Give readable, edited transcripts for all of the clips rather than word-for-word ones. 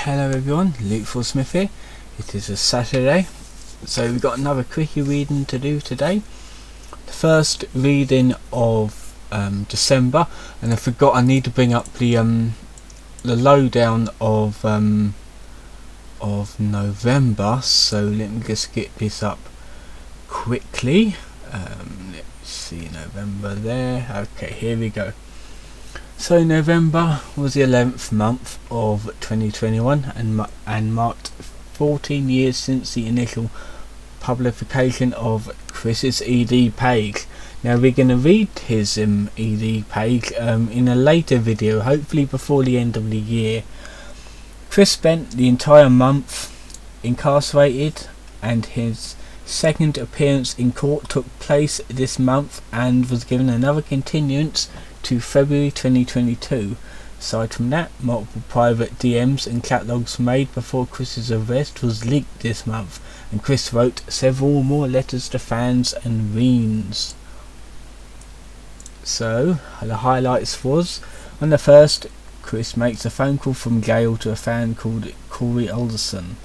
Hello everyone, Luke Smith here. It is a Saturday, so we've got another quickie reading to do today. The first reading of December, and I forgot I need to bring up the lowdown of November. So let me just get this up quickly. Let me see, November there. Okay, here we go. So November was the 11th month of 2021 and marked 14 years since the initial publication of Chris's ED page. Now we're going to read his ED page in a later video, hopefully before the end of the year. Chris spent the entire month incarcerated, and his second appearance in court took place this month and was given another continuance to February 2022. Aside from that, multiple private DMs and catalogs made before Chris's arrest was leaked this month, and Chris wrote several more letters to fans and reams. So the highlights was, on the first, Chris makes a phone call from Gail to a fan called Corey Alderson.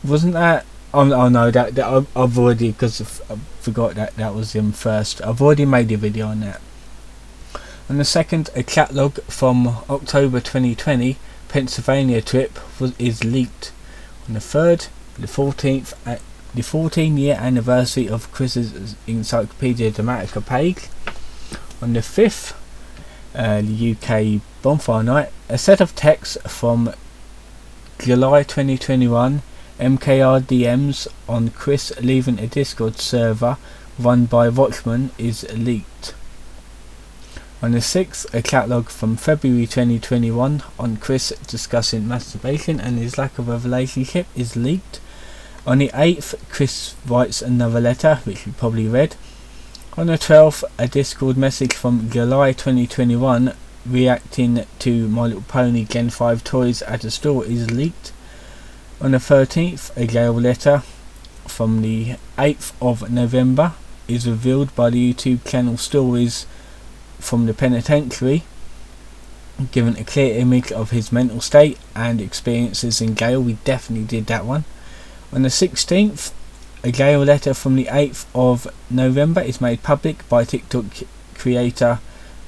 Wasn't that? Oh no, that I've already, because I forgot that was him first. I've already made a video on that. On the second, a catalogue from October 2020 Pennsylvania trip is leaked. On the third, the 14-year anniversary of Chris's Encyclopedia Dramatica page. On the 5th, the UK Bonfire Night, a set of texts from July 2021 MKR DMs on Chris leaving a Discord server run by Watchman is leaked. On the 6th, a catalogue from February 2021 on Chris discussing masturbation and his lack of a relationship is leaked. On the 8th, Chris writes another letter, which you probably read. On the 12th, a Discord message from July 2021 reacting to My Little Pony Gen 5 toys at a store is leaked. On the 13th, a Gale letter from the 8th of November is revealed by the YouTube channel Stories from the Penitentiary, given a clear image of his mental state and experiences in Gale. We definitely did that one. On the 16th, a Gale letter from the 8th of November is made public by TikTok creator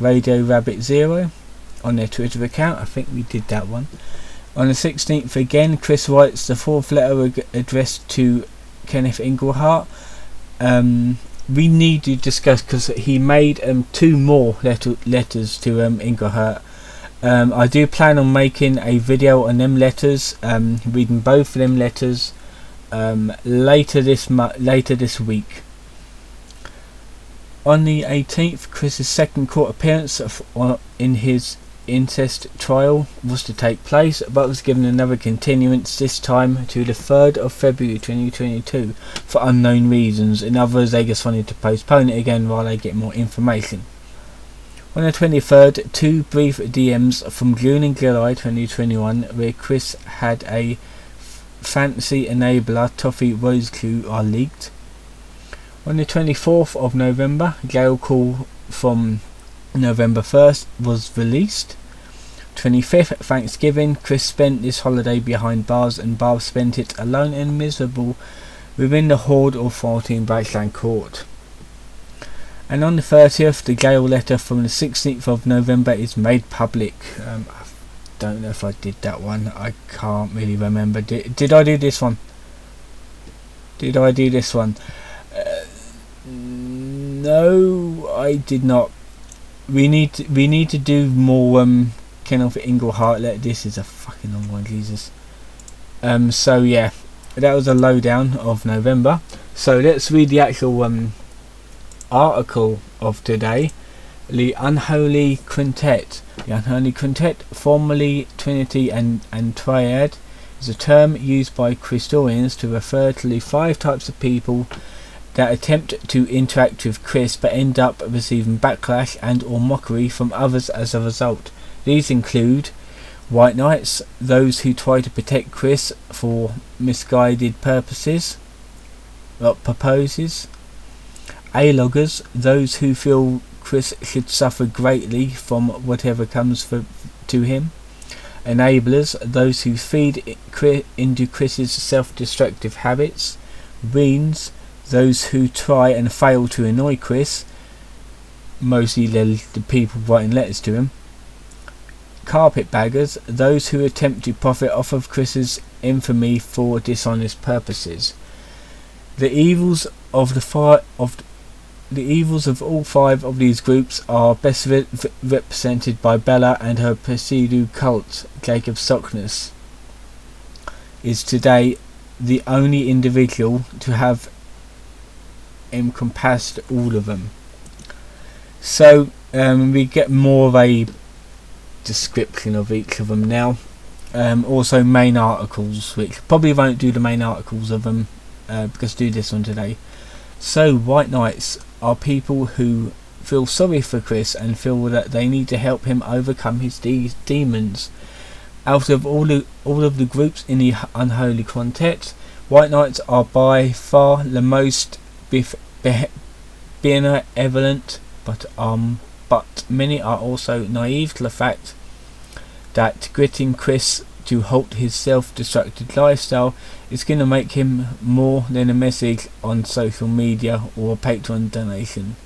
Radio Rabbit Zero on their Twitter account. I think we did that one. On the 16th again, Chris writes the fourth letter addressed to Kenneth Englehart. We need to discuss, because he made 2 more letters to Englehart. I do plan on making a video on them letters, reading both of them letters later this week. On the 18th, Chris's second court appearance in his incest trial was to take place, but was given another continuance, this time to the 3rd of February 2022 for unknown reasons. In others, they just wanted to postpone it again while they get more information. On the 23rd, 2 brief DMs from June and July 2021 where Chris had a fantasy enabler toffee rose clue are leaked. On the 24th of November, Gale call from November 1st was released. 25th, Thanksgiving, Chris spent this holiday behind bars and Barb spent it alone and miserable within the Horde Authority in Backland Court. And on the 30th, the Gale letter from the 16th of November is made public. I don't know if I did that one. I can't really remember. Did I do this one? Did I do this one? No, I did not. We need to do more Kenneth Englehart. This is a fucking long one, Jesus. So yeah, that was a lowdown of November. So let's read the actual article of today. The Unholy Quintet. The Unholy Quintet, formerly Trinity and Triad, is a term used by Christorians to refer to the 5 types of people that attempt to interact with Chris but end up receiving backlash and or mockery from others as a result. These include White Knights, those who try to protect Chris for misguided purposes. A-loggers, those who feel Chris should suffer greatly from whatever comes to him. enablers, those who feed into Chris's self-destructive habits; Reens, those who try and fail to annoy Chris, mostly the people writing letters to him; Carpetbaggers, those who attempt to profit off of Chris's infamy for dishonest purposes. The evils of all 5 of these groups are best represented by Bella and her pseudo cult. Jacob Sockness is today the only individual to have encompassed all of them. So we get more of a description of each of them now. Also main articles, which probably won't do the main articles of them because I do this one today. So White Knights are people who feel sorry for Chris and feel that they need to help him overcome his demons. Out of all of the groups in the Unholy Quintet, White Knights are by far the most benevolent, but many are also naive to the fact that getting Chris to halt his self-destructive lifestyle is going to make him more than a message on social media or a Patreon donation.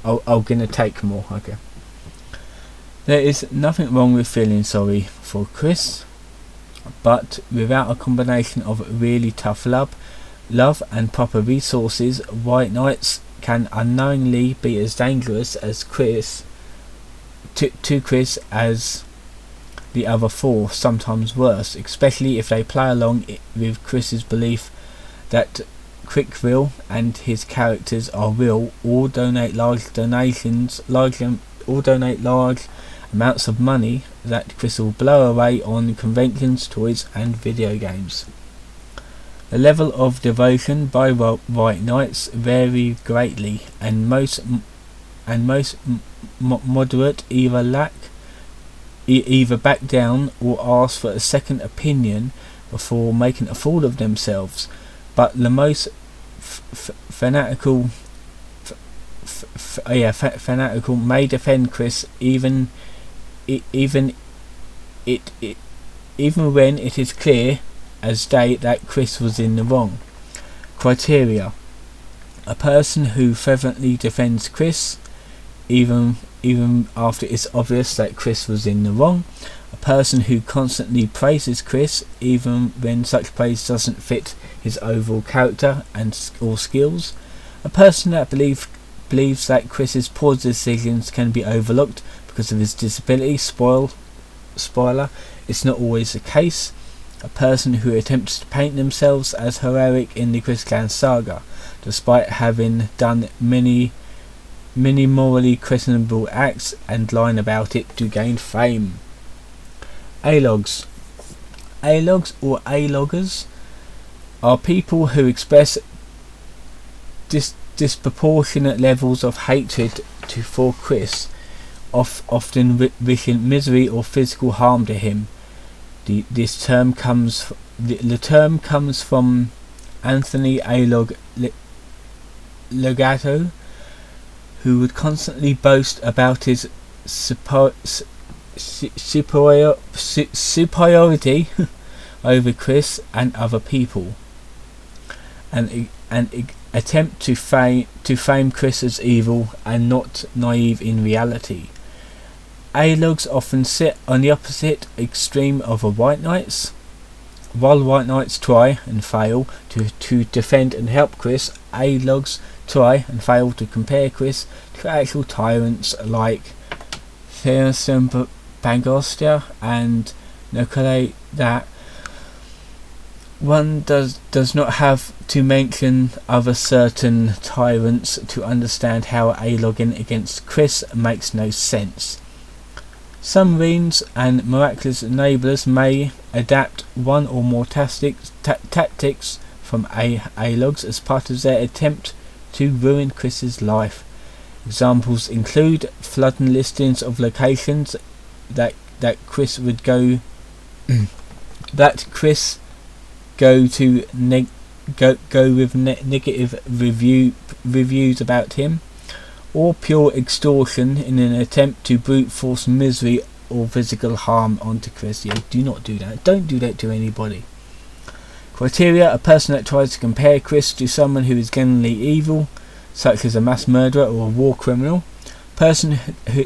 I'm going to take more. Okay. There is nothing wrong with feeling sorry for Chris, but without a combination of really tough love and proper resources, White Knights can unknowingly be as dangerous as Chris to Chris as the other 4, sometimes worse, especially if they play along with Chris's belief that Crickville and his characters are real, or donate large amounts of money that Chris will blow away on conventions, toys and video games. The level of devotion by White Knights vary greatly, and most moderate either back down or ask for a second opinion before making a fool of themselves, but the most fanatical may defend Chris even when it is clear as day that Chris was in the wrong. Criteria: a person who fervently defends Chris even after it's obvious that Chris was in the wrong; a person who constantly praises Chris even when such praise doesn't fit his overall character or skills; a person that believes that Chris's poor decisions can be overlooked because of his disability. Spoiler, it's not always the case. A person who attempts to paint themselves as heroic in the Chris Clan saga, despite having done many morally questionable acts and lying about it to gain fame. A-logs or A-loggers are people who express disproportionate levels of hatred for Chris, often wishing misery or physical harm to him. The term comes from Anthony A. Legato, who would constantly boast about his superiority over Chris and other people, and attempt to frame Chris as evil and not naive in reality. A-logs often sit on the opposite extreme of White Knights. While White Knights try and fail to defend and help Chris, A-logs try and fail to compare Chris to actual tyrants like Theosin Pangostia and Nikolai. That one does not have to mention other certain tyrants to understand how A-logging against Chris makes no sense. Some Reens and miraculous enablers may adapt one or more tactics from A-logs as part of their attempt to ruin Chris's life. Examples include flooding listings of locations that Chris would go with negative reviews about him, or pure extortion in an attempt to brute force misery or physical harm onto Chris. Yeah, do not do that. Don't do that to anybody. Criteria: a person that tries to compare Chris to someone who is genuinely evil, such as a mass murderer or a war criminal. Person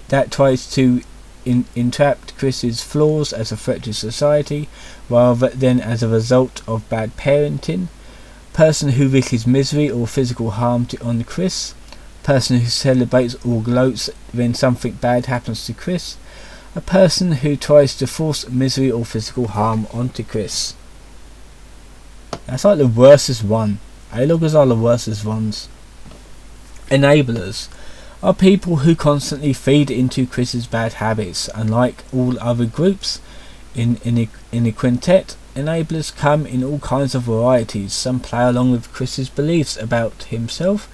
that tries to interpret Chris's flaws as a threat to society rather than as a result of bad parenting. Person who wishes misery or physical harm on Chris. Person who celebrates or gloats when something bad happens to Chris. A person who tries to force misery or physical harm onto Chris. That's like the worstest one. A-loggers are the worstest ones. Enablers are people who constantly feed into Chris's bad habits. Unlike all other groups in the quintet, enablers come in all kinds of varieties. Some play along with Chris's beliefs about himself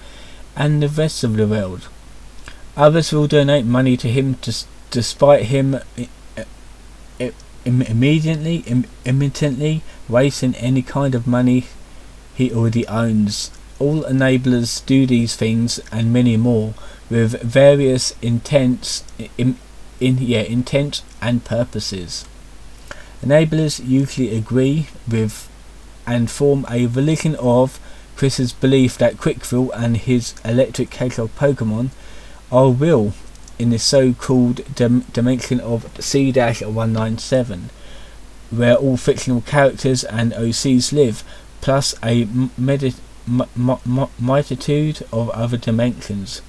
and the rest of the world. Others will donate money to him despite him immediately wasting any kind of money he already owns. All enablers do these things and many more with various intents and purposes. Enablers usually agree with and form a religion of Chris's belief that Quickville and his electric hedgehog Pokemon are real in the so-called dimension of C-197, where all fictional characters and OCs live, plus a multitude of other dimensions,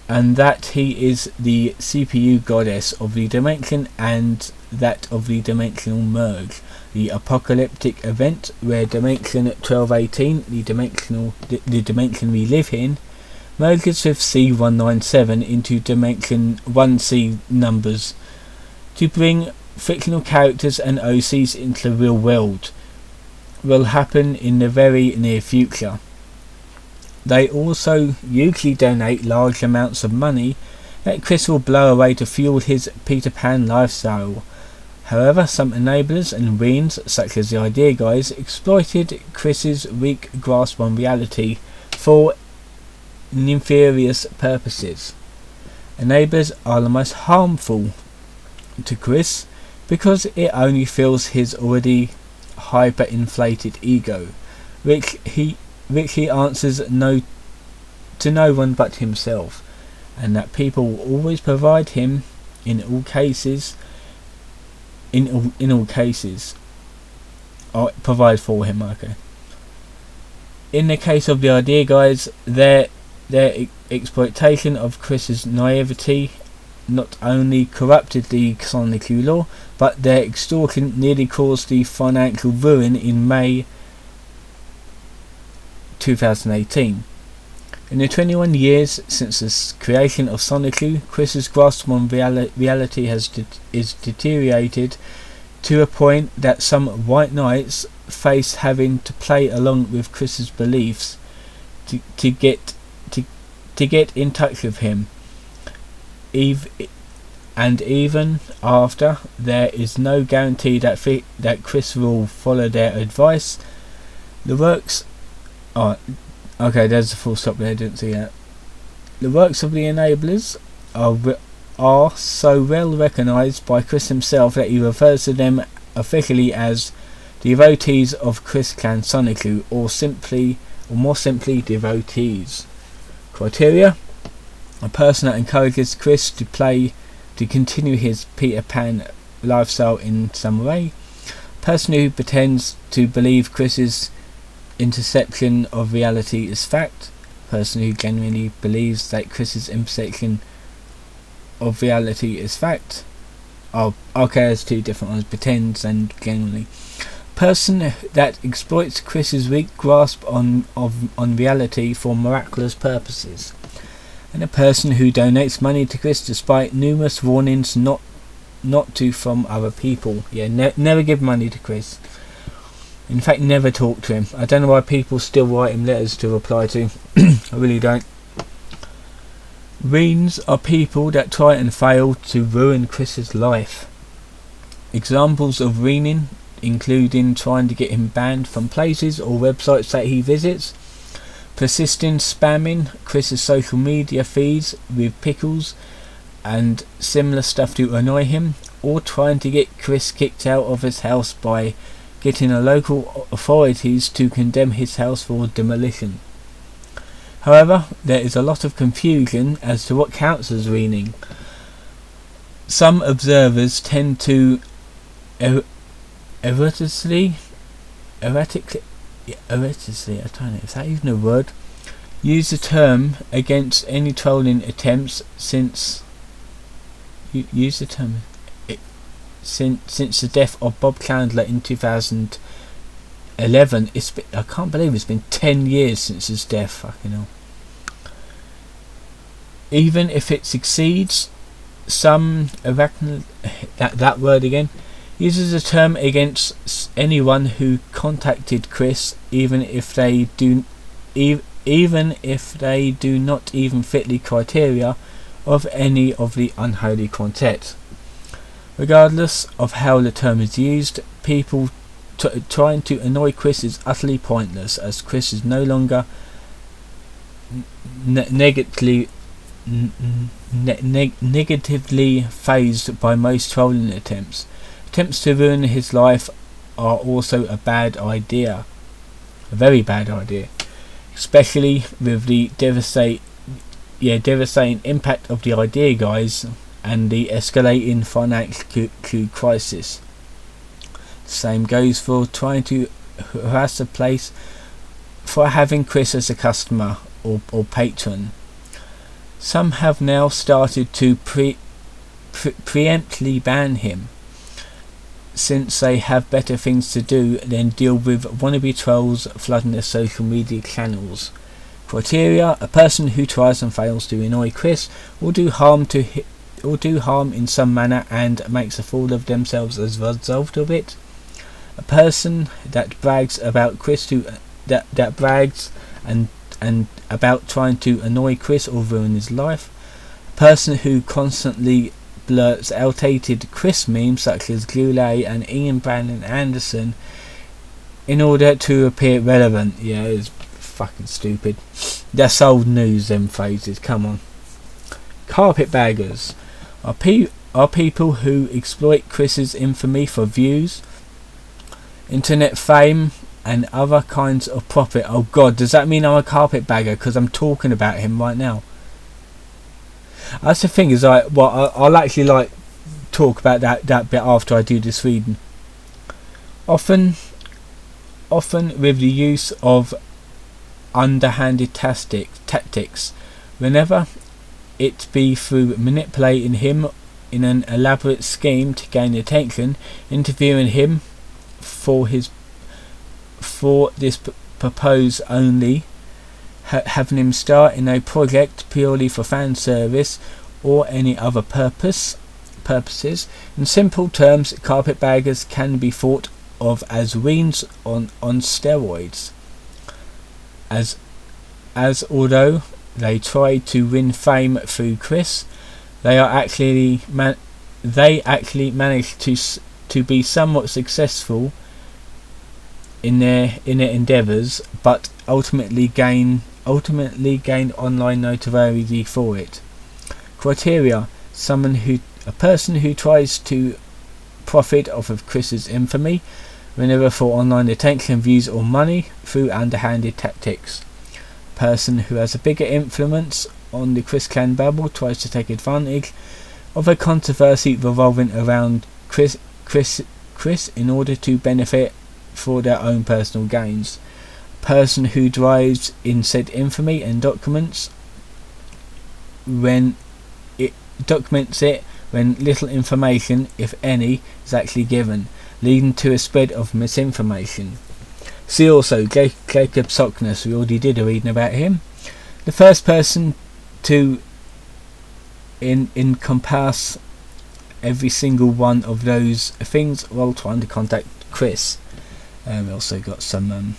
and that he is the CPU goddess of the dimension and that of the dimensional merge, the apocalyptic event where dimension 1218, the dimension we live in, merges with C197 into dimension 1C numbers to bring fictional characters and OCs into the real world. Will happen in the very near future. They also usually donate large amounts of money that Chris will blow away to fuel his Peter Pan lifestyle. However, some enablers and weens, such as the Idea Guys, exploited Chris's weak grasp on reality for nefarious purposes. Enablers are the most harmful to Chris because it only fills his already hyper-inflated ego, which he answers no to no one but himself, and that people will always provide him in all cases, or provide for him. Okay. In the case of the Idea Guys, their exploitation of Chris's naivety not only corrupted the Sonic law, but their extortion nearly caused the financial ruin in May 2018. In the 21 years since the creation of Sonic, Chris's grasp on reality is deteriorated to a point that some white knights face having to play along with Chris's beliefs to get in touch with him. And even after, there is no guarantee that Chris will follow their advice. The works... Oh, okay, there's a full stop there, I didn't see that. The works of the enablers are so well recognised by Chris himself that he refers to them officially as devotees of Chris Clan Sonic, or more simply, devotees. Criteria: a person that encourages Chris to continue his Peter Pan lifestyle in some way. A person who pretends to believe Chris's interception of reality is fact. A person who genuinely believes that Chris's interception of reality is fact. Oh, okay, there's two different ones: pretends and genuinely. Person that exploits Chris's weak grasp on reality for miraculous purposes. And a person who donates money to Chris despite numerous warnings not to from other people. Yeah, never give money to Chris. In fact, never talk to him. I don't know why people still write him letters to reply to. I really don't. Weens are people that try and fail to ruin Chris's life. Examples of weening including trying to get him banned from places or websites that he visits, persistent spamming Chris's social media feeds with pickles and similar stuff to annoy him, or trying to get Chris kicked out of his house by getting the local authorities to condemn his house for demolition. However, there is a lot of confusion as to what counts as ruining. Some observers tend to erratically, I don't know, is that even a word? Use the term against any trolling attempts since the death of Bob Chandler in 2011. I can't believe it's been 10 years since his death. Fucking hell. Even if it succeeds, some that word again uses a term against anyone who contacted Chris, even if they do not even fit the criteria of any of the Unholy Quintet. Regardless of how the term is used, people trying to annoy Chris is utterly pointless, as Chris is no longer negatively phased by most trolling attempts. Attempts to ruin his life are also a very bad idea, especially with the devastating impact of the idea guys and the escalating financial crisis. The same goes for trying to harass a place for having Chris as a customer or patron. Some have now started to preemptively ban him, since they have better things to do than deal with wannabe trolls flooding their social media channels. Criteria: a person who tries and fails to annoy Chris will do harm in some manner and makes a fool of themselves as a result of it. A person that brags about Chris that brags and about trying to annoy Chris or ruin his life. A person who constantly blurts outdated Chris memes such as Goulet and Ian Brandon Anderson in order to appear relevant. Yeah, it's fucking stupid. That's old news, them phrases, come on. Carpetbaggers are people who exploit Chris's infamy for views, internet fame and other kinds of profit. Oh god, does that mean I'm a carpetbagger because I'm talking about him right now? That's the thing, is I'll actually talk about that bit after I do this reading. Often with the use of underhanded tactics, whenever it be through manipulating him in an elaborate scheme to gain attention, interviewing him for this purpose only, having him start in a project purely for fan service or any other purposes. In simple terms, carpetbaggers can be thought of as weens on steroids, as although they try to win fame through Chris, they actually manage to be somewhat successful in their endeavours, but ultimately gain online notoriety for it. Criteria: a person who tries to profit off of Chris's infamy, whenever for online attention, views or money through underhanded tactics. A person who has a bigger influence on the Chris Clan bubble, tries to take advantage of a controversy revolving around Chris in order to benefit for their own personal gains. A person who drives in said infamy and documents it when little information, if any, is actually given, leading to a spread of misinformation. See also Jacob Sockness, we already did a reading about him. The first person to encompass every single one of those things while trying to contact Chris. We also got some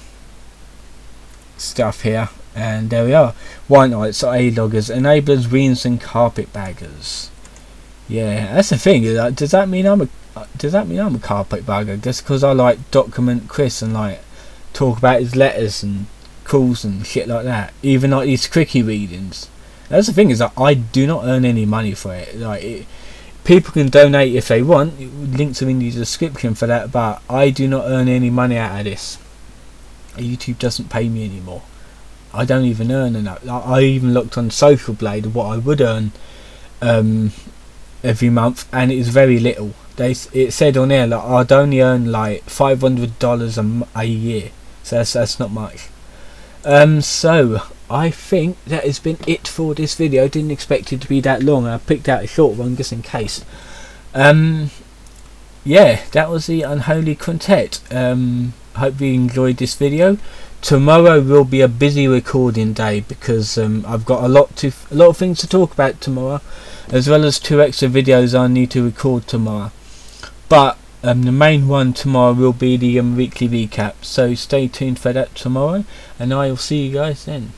stuff here, and there we are. White Knights, A-loggers, enablers, weens and carpetbaggers. Yeah, that's the thing. Does that mean I'm a carpetbagger just because I document Chris and talk about his letters and calls and shit like that? Even these quickie readings. That's the thing, is that I do not earn any money for it. Like, people can donate if they want. Links are in the description for that, but I do not earn any money out of this. YouTube doesn't pay me anymore. I don't even earn enough. I even looked on Social Blade what I would earn every month, and it is very little. It said on there like I'd only earn like $500 a year, so that's not much. So I think that has been it for this video. Didn't expect it to be that long. I picked out a short one just in case. Yeah, that was the Unholy Quintet. Hope you enjoyed this video. Tomorrow will be a busy recording day because I've got a lot of things to talk about tomorrow, as well as 2 extra videos I need to record tomorrow. But the main one tomorrow will be the weekly recap, so stay tuned for that tomorrow, and I will see you guys then.